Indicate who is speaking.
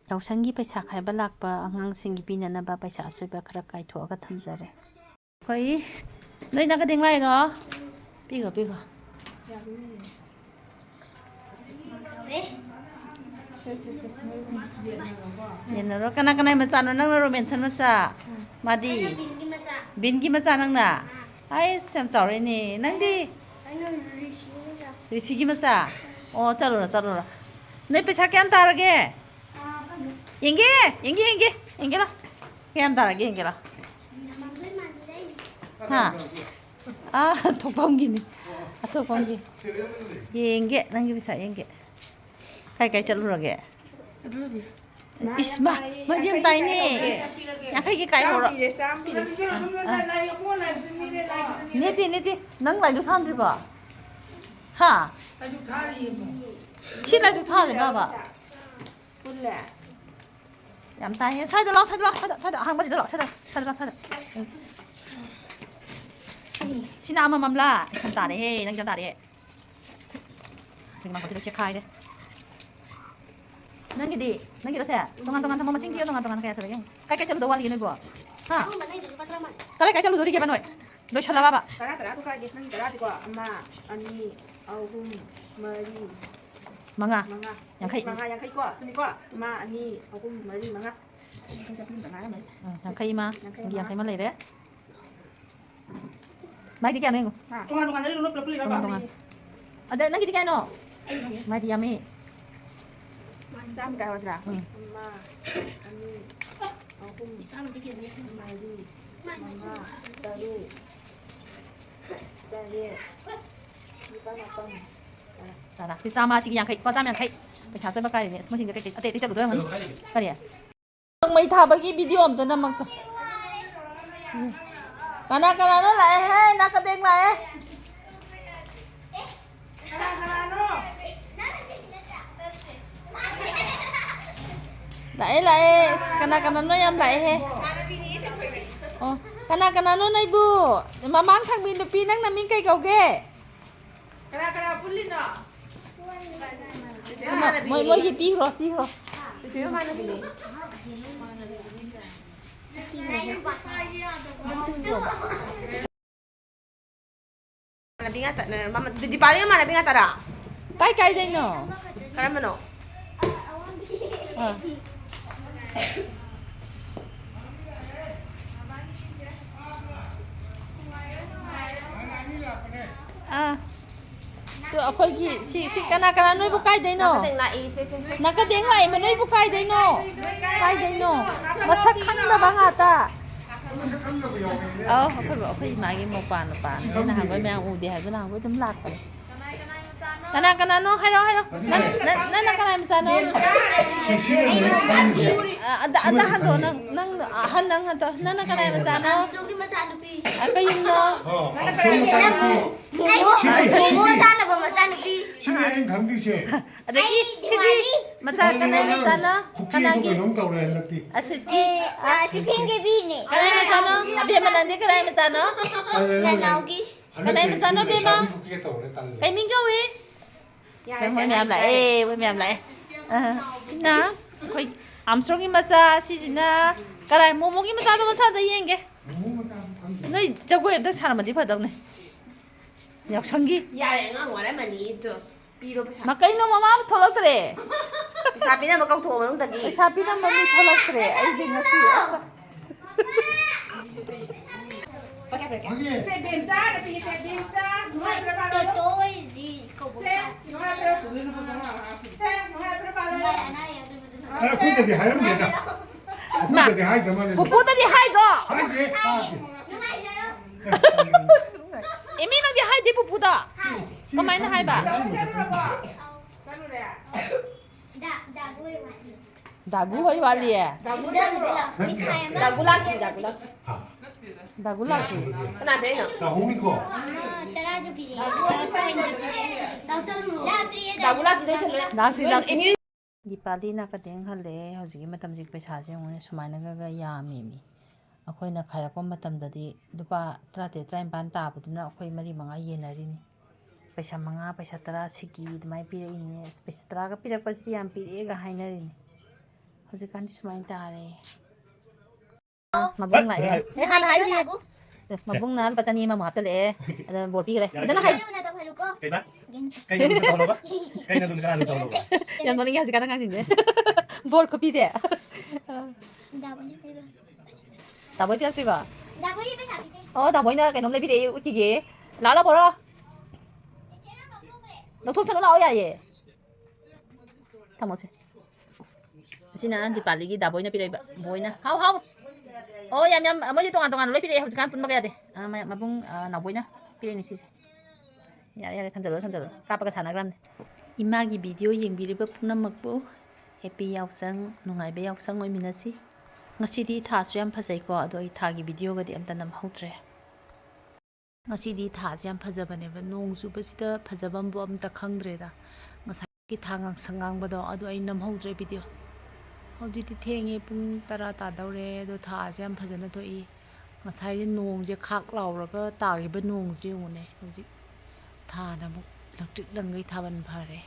Speaker 1: ꯌꯥꯎꯁꯪꯒꯤ ꯄꯩꯁꯥ ꯈꯥꯏꯕ ꯂꯥꯛꯄ ꯑꯉꯥꯡꯁꯤꯡꯒꯤ ꯄꯤꯅꯅꯕ ꯄꯩꯁꯥ ꯑꯆꯣꯏꯕ ꯈꯔ ꯀꯥꯏꯊꯣꯛꯑꯒ ꯊꯝꯖꯔꯦ ꯑꯩꯈꯣꯏ ꯅꯣꯏ ꯅꯥꯀꯗꯦꯡ ꯂꯥꯛꯏꯔꯣ ꯄꯤꯈ꯭ꯔꯣ ꯄꯤꯈ꯭ꯔꯣ ꯌꯦꯟꯅꯔꯣ ꯀꯅꯥ ꯀꯅꯥ ꯃꯆꯥꯅꯣ ꯅꯪꯅ ꯔꯣꯃꯦꯟꯁꯟ ꯃꯆꯥ ꯃꯥꯗꯤ ꯕꯤꯟꯒꯤ ꯃꯆꯥ ꯅꯪꯅ ꯑꯩꯁ ꯌꯥꯝ ꯆꯥꯎꯔꯦꯅꯦ ꯅꯪꯗꯤ ꯔꯤꯁꯤꯒꯤ ꯃꯆꯥ ꯑꯣ ꯆꯠꯂꯨꯔꯣ ꯆꯠꯂꯨꯔꯣ ꯅꯣꯏ ꯄꯩꯁꯥ ꯀꯌꯥꯝ ꯇꯥꯔꯒꯦ ꯌꯦꯡꯒꯦ ꯌꯦꯡꯒꯦ ꯌꯦꯡꯒꯦ ꯌꯦꯡꯒꯦ ꯂꯥ ꯀꯌꯥꯝ ꯇꯥꯔꯒꯦ ꯌꯦꯡꯒꯦ ꯂꯥ ꯍꯥ ꯊꯣꯛꯐꯝꯒꯤꯅꯤ ꯑꯊꯣꯛꯐꯝꯒꯤ ꯌꯦꯡꯒꯦ ꯅꯪꯒꯤ ꯄꯩꯁꯥ ꯌꯦꯡꯒꯦ ꯀꯥꯏ ꯀꯥꯏ ꯆꯠꯂꯨꯔꯒꯦ ꯏꯁ ꯃꯥꯗꯤ ꯌꯥꯝ ꯇꯥꯏꯅꯦ ꯌꯥꯡꯈꯩꯒꯤ ꯀꯥꯏ ꯍꯧꯔꯣ ꯅꯦꯠꯇꯦ ꯅꯦꯠꯇꯦ ꯅꯪ ꯂꯥꯏꯗꯨꯛ ꯊꯥꯟꯗ꯭ꯔꯤꯕꯣ ꯍꯥ ꯁꯤ ꯂꯥꯏꯗꯨꯛ ꯊꯥꯟꯗ꯭ꯔꯤꯕꯕ ꯌꯥꯝ ꯇꯥꯏꯌꯦ ꯁ꯭ꯋꯥꯏꯗ ꯂꯥꯛꯑꯣ ꯁ꯭ꯋꯥꯏꯗ ꯂꯥꯛꯑꯣ ꯁ꯭ꯋꯥꯏꯗ ꯑꯍꯥꯡꯕꯁꯤꯗ ꯂꯥꯛꯑꯣ ꯁ꯭ꯋꯥꯏꯗ ꯁ꯭ꯋꯥꯏꯗ ꯁꯤꯅ ꯑꯃꯃꯝꯂꯥ ꯌꯥꯝ ꯇꯥꯔꯦꯍꯦ ꯅꯪ ꯌꯥꯝ ꯇꯥꯔꯦ ꯃꯥꯡꯈꯣꯠꯇꯤꯗ ꯆꯦꯛꯈꯥꯏꯔꯦ ꯅꯪꯒꯤꯔꯣ ꯁꯦ ꯇꯣꯉꯥꯟ ꯇꯣꯉꯥꯟ ꯊꯝꯃꯣ ꯃꯁꯤꯡ ꯊꯤꯌꯣ ꯇꯣꯉꯥꯟ ꯇꯣꯉꯥꯟ ꯀꯌꯥ ꯊꯣꯛꯂꯒꯦ ꯀꯥꯏ ꯀꯥꯏ ꯆꯠꯂꯨꯗꯧ ꯋꯥꯠꯂꯤꯒꯦ ꯅꯣꯏꯕꯣ ꯍꯥ ꯀꯥꯏ ꯆꯠꯂꯨꯗꯣꯔꯤꯒꯦꯕ ꯅꯣꯏ ꯂꯣꯏꯁꯜꯂꯕꯕ
Speaker 2: ꯇꯔꯥ ꯊꯣꯛꯈꯥꯏꯒꯦ ꯅꯪꯒꯤ ꯇꯔꯥꯗꯤꯀꯣ 1 2 3 4
Speaker 1: ꯃꯉꯥ
Speaker 2: 5
Speaker 1: ꯌꯥꯡꯈꯩ
Speaker 2: ꯌꯥꯡꯈꯩꯀꯣ ꯆꯨꯝꯃꯤꯀꯣ 1 2 3 4 5
Speaker 1: ꯌꯥꯡꯈꯩ ꯑꯃ ꯌꯥꯡꯈꯩ ꯑꯃ ꯂꯩꯔꯦ ꯃꯥꯏꯗꯤ ꯀꯌꯥꯅꯣ ꯌꯦꯡꯉꯣ ꯇꯣꯉꯥꯟ ꯑꯗ ꯅꯪꯒꯤꯗꯤ ꯀꯌꯥꯅꯣ ꯃꯥꯏꯗꯤ ꯌꯥꯝꯃꯤ
Speaker 2: ꯆꯥꯝ ꯀꯌꯥ ꯑꯣꯏꯗ꯭ꯔꯥ 1 2 3 4 5 6 7 8
Speaker 1: ꯁꯤ ꯆꯥꯝꯃ ꯁꯤꯒꯤ ꯌꯥꯡꯈꯩ ꯂꯨꯄꯥ ꯆꯥꯝ ꯌꯥꯡꯈꯩ ꯄꯩꯁꯥ ꯆꯣꯏꯕ ꯀꯥꯏꯔꯤꯅꯦ ꯑꯁ ꯃꯁꯤꯡꯁꯦ ꯀꯩꯀꯩ ꯑꯇꯩ ꯆꯠꯂꯨꯗꯣꯏ ꯑꯣꯏꯔꯝꯒꯅꯤ ꯀꯔꯤ ꯃꯩ ꯊꯥꯕꯒꯤ ꯚꯤꯗꯤꯑꯣ ꯑꯝꯇ ꯅꯝꯃꯛꯇ ꯀꯅꯥ ꯀꯅꯥꯅꯣ ꯂꯥꯛꯑꯦꯍꯦ ꯅꯥꯀꯗꯦꯡ ꯂꯥꯛꯑꯦ ꯂꯥꯛꯑꯦ ꯂꯥꯛꯑꯦ ꯀꯅꯥ ꯀꯅꯥꯅꯣ ꯌꯥꯝ ꯂꯥꯛꯑꯦꯍꯦ ꯑꯣ ꯀꯅꯥ ꯀꯅꯥꯅꯣ ꯅꯣꯏꯕꯨ ꯃꯃꯥꯡ ꯊꯪꯕꯤ ꯅꯨꯄꯤ ꯅꯪ ꯅꯃꯤꯡ ꯀꯩ ꯀꯧꯒꯦꯀꯅꯥ
Speaker 2: ꯄꯨꯜꯂꯤꯅꯣ
Speaker 1: ꯃꯣꯏꯒꯤ ꯄꯤꯈ꯭ꯔꯣ
Speaker 2: ꯗꯤꯄꯥꯂꯤꯒ ꯃꯥꯟꯅꯕꯤ ꯉꯥꯛꯇꯔꯥ
Speaker 1: ꯀꯥꯏ ꯀꯥꯏꯗꯩꯅꯣ
Speaker 2: ꯀꯔꯝꯕꯅꯣ
Speaker 1: ꯇꯨ ꯑꯩꯈꯣꯏꯒꯤ ꯁꯤ ꯀꯅꯥ ꯀꯅꯥ ꯅꯣꯏꯕꯨ ꯀꯥꯏꯗꯩꯅꯣ ꯅꯥꯀꯗꯦꯡ ꯂꯥꯛꯏꯕ ꯅꯣꯏꯕꯨ ꯀꯥꯏꯗꯩꯅꯣ ꯃꯁꯛ ꯈꯪꯗꯕ ꯉꯥꯛꯇ ꯑꯩꯈꯣꯏ ꯏꯃꯥꯒꯤ ꯃꯧꯄꯥ ꯅꯨꯄꯥꯅꯦ ꯅꯍꯥꯟꯈꯣꯏ ꯃꯌꯥꯝ ꯎꯗꯦ ꯍꯥꯏꯕ ꯅꯍꯥꯟꯈꯣꯏ ꯑꯗꯨꯝ ꯂꯥꯛꯄꯅꯦ ꯀꯅꯥ ꯀꯅꯥꯅꯣ ꯍꯥꯏꯔꯣ ꯅꯪꯅ ꯀꯅꯥ ꯃꯆꯥꯅꯣ ꯑꯗ ꯍꯟꯗꯣ ꯅꯪ ꯑꯍꯟ ꯅꯪꯅ ꯀꯅꯥ ꯃꯆꯥꯅꯣ ꯑꯩꯈꯣꯏ ꯌꯨꯝꯅꯣ ꯑꯗꯒꯤ ꯁꯤꯗꯤ ꯃꯆꯥ ꯀꯅꯥ ꯃꯆꯥꯅꯣ ꯀꯅꯥꯒꯤ ꯑꯁꯤꯁꯀꯤ ꯀꯅꯥ ꯃꯆꯥꯅꯣ ꯑꯕꯦꯝꯃ ꯅꯪꯗꯤ ꯀꯅꯥ ꯃꯆꯥꯅꯣ ꯀꯅꯥ ꯃꯆꯥꯅꯣ ꯑꯕꯦꯝꯃ ꯀꯩ ꯃꯤꯡ ꯀꯧꯏ ꯃꯣꯏ ꯃꯌꯥꯝ ꯂꯥꯛꯑꯦ ꯁꯤꯅ ꯑꯩꯈꯣꯏ ꯑꯥꯝꯁꯇ꯭ꯔꯣꯡꯒꯤ ꯃꯆꯥ ꯁꯤꯁꯤꯅ ꯀꯔꯥꯏ ꯃꯣꯃꯣꯒꯤ ꯃꯆꯥꯗꯣ ꯃꯆꯥꯗ ꯌꯦꯡꯒꯦ ꯅꯣꯏ ꯖꯒꯣꯏ ꯑꯝꯇ ꯁꯥꯔꯝꯃꯗꯤ ꯐꯗꯧꯅꯦ ꯌꯥꯎꯁꯪꯒꯤ
Speaker 2: ꯌꯥꯔꯦ ꯑꯉꯥꯡ ꯋꯥꯔꯝꯃꯅꯤ ꯄꯤꯔꯣ ꯄꯩꯁꯥ
Speaker 1: ꯀꯩꯅꯣ ꯃꯃꯥ ꯊꯣꯛꯂꯛꯇ꯭ꯔꯦ
Speaker 2: ꯄꯩꯁꯥ ꯄꯤꯅꯕ ꯀꯧꯊꯣꯛꯑꯣ ꯃꯅꯨꯡꯗꯒꯤ
Speaker 1: ꯄꯩꯁꯥ ꯄꯤꯅꯕ ꯃꯤ ꯊꯣꯛꯂꯛꯇ꯭ꯔꯦ ꯑꯩꯗꯤ ꯉꯁꯤ ꯑꯁ
Speaker 3: ꯑꯩꯈꯣꯏꯗꯗꯤ ꯍꯥꯏꯔꯝꯗꯦꯗ ꯑꯩꯈꯣꯏꯗꯗꯤ ꯍꯥꯏꯗ ꯃꯥꯜꯂꯦ
Speaker 1: ꯄꯨꯄꯨꯗꯗꯤ ꯍꯥꯏꯗ꯭ꯔꯣ
Speaker 3: ꯍꯥꯏꯗꯦ
Speaker 1: ꯑꯦꯃꯤ ꯅꯪꯗꯤ ꯍꯥꯏꯗꯦ ꯄꯨꯄꯨꯗ ꯀꯃꯥꯏꯅ ꯍꯥꯏꯕ ꯗꯥꯒꯨ ꯍꯣꯏ ꯋꯥꯠꯂꯤꯌꯦ ꯗꯥꯒꯨ ꯂꯥꯛꯇ꯭ꯔꯤ
Speaker 2: ꯀꯅꯥ ꯄꯤꯔꯤꯅꯣ
Speaker 3: ꯂꯥꯍꯧꯅꯤꯀꯣ
Speaker 1: ꯂꯥꯛꯇ꯭ꯔꯤ ꯗꯤꯄꯥꯂꯤ ꯅꯥꯀꯗꯦꯡ ꯍꯜꯂꯛꯑꯦ ꯍꯧꯖꯤꯛꯀꯤ ꯃꯇꯝꯁꯤ ꯄꯩꯁꯥꯁꯦ ꯌꯦꯡꯉꯨꯅꯦ ꯁꯨꯃꯥꯏꯅꯒ ꯌꯥꯝꯃꯤ ꯃꯤ ꯑꯩꯈꯣꯏꯅ ꯈꯥꯏꯔꯛꯄ ꯃꯇꯝꯗꯗꯤ ꯂꯨꯄꯥ 13 19 ꯇꯥꯕꯗꯨꯅ ꯑꯩꯈꯣꯏ 4 5 ꯌꯦꯟꯅꯔꯤꯅꯤ ꯄꯩꯁꯥ 5 ꯄꯩꯁꯥ 10 ꯁꯤꯀꯤ ꯑꯗꯨꯃꯥꯏꯅ ꯄꯤꯔꯛꯏꯅꯦ ꯄꯩꯁꯥ 10ꯒ ꯄꯤꯔꯛꯄꯁꯤꯗꯤ ꯌꯥꯝ ꯄꯤꯔꯛꯑꯦꯒ ꯍꯥꯏꯅꯔꯤꯅꯤ ꯍꯧꯖꯤꯛꯀꯥꯟꯗꯤ ꯁꯨꯃꯥꯏꯅ ꯇꯥꯔꯦ ꯃꯕꯨꯡ ꯂꯥꯛꯑꯦ ꯍꯥꯟꯅ ꯍꯥꯏꯔꯤꯌꯦ ꯃꯕꯨꯡꯅ ꯂꯨꯄꯥ 200 ꯑꯃꯃꯨꯛ ꯍꯥꯞꯆꯜꯂꯛꯑꯦ ꯑꯗ ꯕꯣꯔ ꯄꯤꯈ꯭ꯔꯦ ꯐꯖꯅ ꯍꯥꯏ ꯌꯥꯝ ꯅꯣꯛꯅꯤꯡꯉꯦ ꯍꯧꯖꯤꯛꯀꯥꯟ ꯑꯉꯥꯡꯁꯤꯡꯁꯦ ꯕꯣꯔ ꯈꯨꯄꯤꯁꯦ ꯗꯥꯕꯣꯏ ꯄꯤꯔꯛꯇ꯭ꯔꯤꯕ ꯑꯣ ꯗꯥꯕꯣꯏꯅ ꯀꯩꯅꯣꯝ ꯂꯩꯕꯤꯔꯛꯑꯦ ꯎꯠꯈꯤꯒꯦ ꯂꯥꯛꯑꯣ ꯕꯣꯔꯣ ꯂꯧꯊꯣꯛꯁꯅꯨ ꯂꯥꯛꯑꯣ ꯌꯥꯏꯌꯦ ꯊꯝꯃꯣꯁꯦ ꯑꯁꯤꯅ ꯗꯤꯄꯥꯂꯤꯒꯤ ꯗꯥꯕꯣꯏꯅ ꯄꯤꯔꯛꯏꯕ ꯕꯣꯏꯅ ꯍꯥꯎ ꯑꯣ ꯌꯥꯝ ꯃꯣꯏꯗꯤ ꯇꯣꯉꯥꯟ ꯇꯣꯉꯥꯟ ꯂꯣꯏ ꯄꯤꯔꯛꯑꯦ ꯍꯧꯖꯤꯛꯀꯥꯟ ꯄꯨꯟꯕꯒ ꯌꯥꯗꯦ ꯃꯕꯨꯡ ꯅꯥꯎꯕꯣꯏꯅ ꯄꯤꯔꯛꯏꯅꯦ ꯁꯤꯁꯦ ꯌꯥꯔꯦ ꯊꯝꯖꯜꯂꯨꯔꯣ ꯀꯥꯞꯄꯒ ꯁꯥꯟꯅꯈ꯭ꯔꯕꯅꯦ ꯏꯃꯥꯒꯤ ꯚꯤꯗꯤꯑꯣ ꯌꯦꯡꯕꯤꯔꯤꯕ ꯄꯨꯝꯅꯃꯛꯄꯨ ꯍꯦꯄꯤ ꯌꯥꯎꯁꯪ ꯅꯨꯡꯉꯥꯏꯕ ꯌꯥꯎꯁꯪ ꯑꯣꯏꯃꯤꯟꯅꯁꯤ ꯉꯁꯤꯗꯤ ꯊꯥꯁꯨ ꯌꯥꯝ ꯐꯖꯩꯀꯣ ꯑꯗꯣ ꯑꯩ ꯊꯥꯒꯤ ꯚꯤꯗꯤꯑꯣꯒꯗꯤ ꯑꯝꯇ ꯅꯝꯍꯧꯗ꯭ꯔꯦ ꯉꯁꯤꯗꯤ ꯊꯥꯁꯦ ꯌꯥꯝ ꯐꯖꯕꯅꯦꯕ ꯅꯣꯡ ꯆꯨꯕꯁꯤꯗ ꯐꯖꯕꯝꯕꯨ ꯑꯝꯇ ꯈꯪꯗ꯭ꯔꯦꯗ ꯉꯁꯥꯏꯒꯤ ꯊꯥ ꯉꯥꯡꯁꯪ ꯉꯥꯡꯕꯗꯣ ꯑꯗꯣ ꯑꯩ ꯅꯝꯍꯧꯗ꯭ꯔꯦ ꯚꯤꯗꯤꯑꯣ ꯍꯧꯖꯤꯛꯇꯤ ꯊꯦꯡꯉꯦ ꯄꯨꯡ 10 ꯇꯥꯗꯧꯔꯦ ꯑꯗꯣ ꯊꯥꯁꯦ ꯌꯥꯝ ꯐꯖꯅ ꯊꯣꯛꯏ ꯉꯁꯥꯏꯗꯤ ꯅꯣꯡꯁꯦ ꯈꯥꯛ ꯂꯥꯎꯔꯒ ꯇꯥꯈꯤꯕ ꯅꯣꯡꯁꯦ ꯌꯦꯡꯉꯨꯅꯦ ꯍꯧꯖꯤꯛ ꯊꯥꯅ ꯑꯃꯨꯛ ꯂꯪꯇ꯭ꯔꯤꯛ ꯂꯪꯒꯩ ꯊꯥꯕꯜ ꯐꯔꯦ